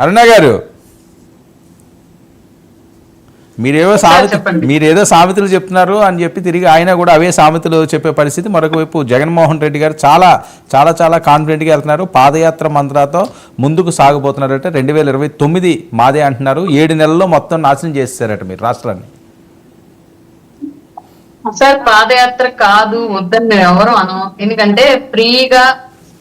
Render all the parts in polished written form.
అరుణ గారు, మీరేదో సామెతలు చెప్తున్నారు అని చెప్పి తిరిగి ఆయన కూడా అవే సామెతలు చెప్పే పరిస్థితి. మరొక వైపు జగన్మోహన్ రెడ్డి గారు చాలా చాలా చాలా కాన్ఫిడెంట్గా వెళ్తున్నారు. పాదయాత్ర మంత్రాతో ముందుకు సాగబోతున్నారట. 2029 మాదే అంటున్నారు. 7 నెలల్లో మొత్తం నాశనం చేస్తారట మీరు రాష్ట్రాన్ని. సార్ పాదయాత్ర కాదు వద్దని మేము ఎవరు అనం. ఎందుకంటే ఫ్రీగా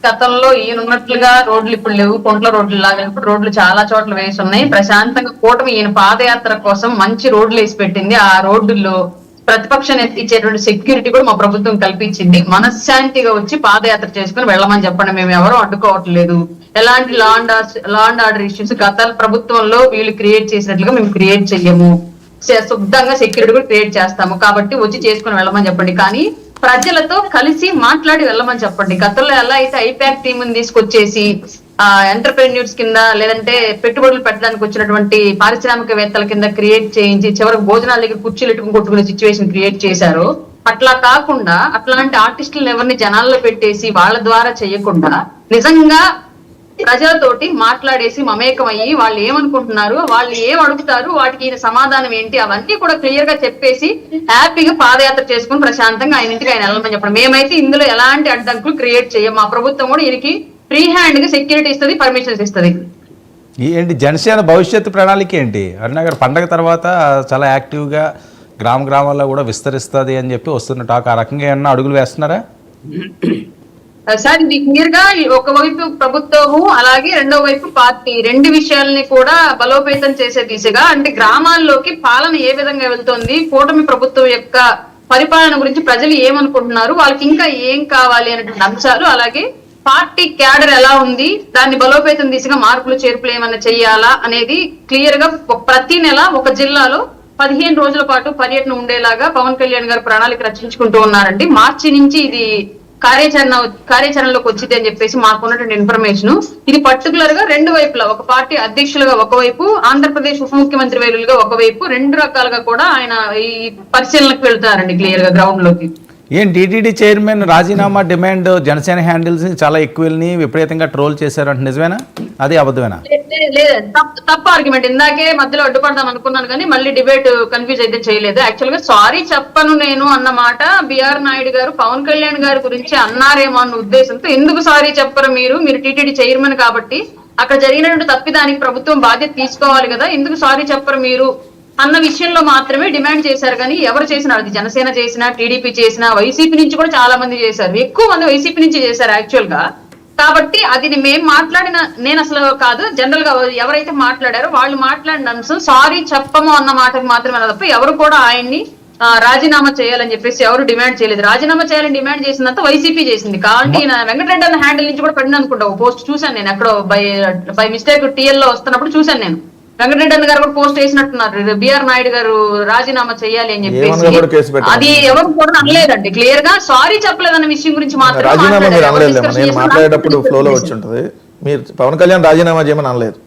గతంలో ఈయన ఉన్నట్లుగా రోడ్లు ఇప్పుడు లేవు, కొంట్ల రోడ్లు లాగా ఇప్పుడు రోడ్లు చాలా చోట్ల వేసి ఉన్నాయి. ప్రశాంతంగా కూటమి ఈయన పాదయాత్ర కోసం మంచి రోడ్లు వేసి పెట్టింది. ఆ రోడ్డుల్లో ప్రతిపక్షం ఇచ్చేటువంటి సెక్యూరిటీ కూడా మా ప్రభుత్వం కల్పించింది. మనశ్శాంతిగా వచ్చి పాదయాత్ర చేసుకుని వెళ్ళమని చెప్పండి. మేము ఎవరూ అడ్డుకోవట్లేదు. ఎలాంటి లా అండ్ ఆర్డర్ ఇష్యూస్ గత ప్రభుత్వంలో వీళ్ళు క్రియేట్ చేసినట్లుగా మేము క్రియేట్ చెయ్యము. శుద్ధంగా సెక్యూరిటీ కూడా క్రియేట్ చేస్తాము. కాబట్టి వచ్చి చేసుకుని వెళ్ళమని చెప్పండి. కానీ ప్రజలతో కలిసి మాట్లాడి వెళ్ళమని చెప్పండి. గతంలో ఎలా అయితే ఐపాక్ టీమ్ తీసుకొచ్చేసి ఎంటర్ప్రెన్యూర్స్ కింద లేదంటే పెట్టుబడులు పెట్టడానికి వచ్చినటువంటి పారిశ్రామికవేత్తల కింద క్రియేట్ చేయించి చివరికి భోజనాల దగ్గర కుర్చీలు ఎట్టుకుని కొట్టుకునే సిచ్యువేషన్ క్రియేట్ చేశారు. అట్లా కాకుండా అట్లాంటి ఆర్టిస్టులను ఎవరిని జనాల్లో పెట్టేసి వాళ్ళ ద్వారా చేయకుండా నిజంగా ప్రజలతోటి మాట్లాడేసి మమేకమయ్యి వాళ్ళు ఏమనుకుంటున్నారు, వాళ్ళు ఏం అడుగుతారు, వాటికి ఈయన సమాధానం ఏంటి, అవన్నీ కూడా క్లియర్ గా చెప్పేసి హ్యాపీగా పాదయాత్ర చేసుకుని ప్రశాంతంగా ఆయన ఇంటికి ఆయన వెళ్ళమని చెప్పండి. మేమైతే ఇందులో ఎలాంటి అడ్డంకులు క్రియేట్ చేయం. మా ప్రభుత్వం కూడా ఈయనకి ఫ్రీ హ్యాండ్ గా సెక్యూరిటీ ఇస్తుంది, పర్మిషన్స్ ఇస్తుంది. ఏంటి జనసేన భవిష్యత్తు ప్రణాళిక ఏంటి? అరుణ గారు, పండగ తర్వాత చాలా యాక్టివ్గా గ్రామాల్లో కూడా విస్తరిస్తుంది అని చెప్పి వస్తున్న టాక్. ఆ రకంగా ఏమన్నా అడుగులు వేస్తున్నారా? సార్ ఇది క్లియర్ గా ఒకవైపు ప్రభుత్వము అలాగే రెండో వైపు పార్టీ రెండు విషయాలని కూడా బలోపేతం చేసే దిశగా, అంటే గ్రామాల్లోకి పాలన ఏ విధంగా వెళ్తోంది, కూటమి ప్రభుత్వం యొక్క పరిపాలన గురించి ప్రజలు ఏమనుకుంటున్నారు, వాళ్ళకి ఇంకా ఏం కావాలి అనేటువంటి అంశాలు, అలాగే పార్టీ క్యాడర్ ఎలా ఉంది, దాన్ని బలోపేతం దిశగా మార్పులు చేర్పులు ఏమైనా చెయ్యాలా అనేది క్లియర్ గా ప్రతి నెల ఒక జిల్లాలో 15 రోజుల పాటు పర్యటన ఉండేలాగా పవన్ కళ్యాణ్ గారు ప్రణాళిక రచించుకుంటూ ఉన్నారండి. మార్చి నుంచి ఇది కార్యాచరణలోకి వచ్చింది అని చెప్పేసి మాకున్నటువంటి ఇన్ఫర్మేషన్. ఇది పర్టికులర్ గా రెండు వైపులా, ఒక పార్టీ అధ్యక్షులుగా ఒకవైపు, ఆంధ్రప్రదేశ్ ఉప ముఖ్యమంత్రి వైలుగా ఒకవైపు, రెండు రకాలుగా కూడా ఆయన ఈ పరిశీలనకు వెళ్తారండి క్లియర్ గా గ్రౌండ్ లోకి. ఏం టీటీడీ చైర్మన్ రాజీనామా డిమాండ్ జనసేన హ్యాండిల్స్ చాలా ఎక్కువ వెళ్ళి విపరీతంగా ట్రోల్ చేశారంట, నిజమేనా? అది అబద్ధమేనా? తప్పు ఆర్గ్యుమెంట్. ఇందాకే మధ్యలో అడ్డుపడదాం అనుకున్నాను కానీ మళ్ళీ డిబేట్ కన్ఫ్యూజ్ అయితే చేయలేదు. యాక్చువల్ గా సారీ చెప్పను నేను అన్న మాట బిఆర్ నాయుడు గారు పవన్ కళ్యాణ్ గారి గురించి అన్నారేమో అన్న ఉద్దేశంతో, ఎందుకు సారీ చెప్పరు మీరు టీటీడీ చైర్మన్ కాబట్టి అక్కడ జరిగినటువంటి తప్పిదానికి ప్రభుత్వం బాధ్యత తీసుకోవాలి కదా, ఎందుకు సారీ చెప్పరు మీరు అన్న విషయంలో మాత్రమే డిమాండ్ చేశారు. కానీ ఎవరు చేసినా, అది జనసేన చేసినా, టీడీపీ చేసినా, వైసీపీ నుంచి కూడా చాలా మంది చేశారు. ఎక్కువ మంది వైసీపీ నుంచి చేశారు యాక్చువల్ గా. కాబట్టి అది మేము మాట్లాడిన, నేను అసలు కాదు, జనరల్ గా ఎవరైతే మాట్లాడారో వాళ్ళు మాట్లాడిన అంశం సారీ చెప్పము అన్న మాటకు మాత్రమే తప్ప ఎవరు కూడా ఆయన్ని రాజీనామా చేయాలని చెప్పేసి ఎవరు డిమాండ్ చేయలేదు. రాజీనామా చేయాలని డిమాండ్ చేసినంత వైసీపీ చేసింది. కాబట్టి వెంకటరెడ్డి అన్న హ్యాండిల్ నుంచి కూడా పడింది అనుకుంటా. పోస్ట్ చూసాను నేను ఎక్కడో బై మిస్టేక్ టీఎల్ లో వస్తున్నప్పుడు చూసాను నేను. వెంకటరెడ్డి అన్న గారు కూడా పోస్ట్ వేసినట్టున్నారు, బిఆర్ నాయుడు గారు రాజీనామా చేయాలి అని చెప్పేసి. అది ఎవరు కూడా అనలేదండి క్లియర్ గా. సారీ చెప్పలేదన్న విషయం గురించి మాత్రం రాజీనామా మీరు అనలేదు. నేను మాట్లాడేటప్పుడు ఫ్లో లో వచ్చి ఉంటది. మీరు పవన్ కళ్యాణ్ రాజీనామా చేయమని అనలేదు.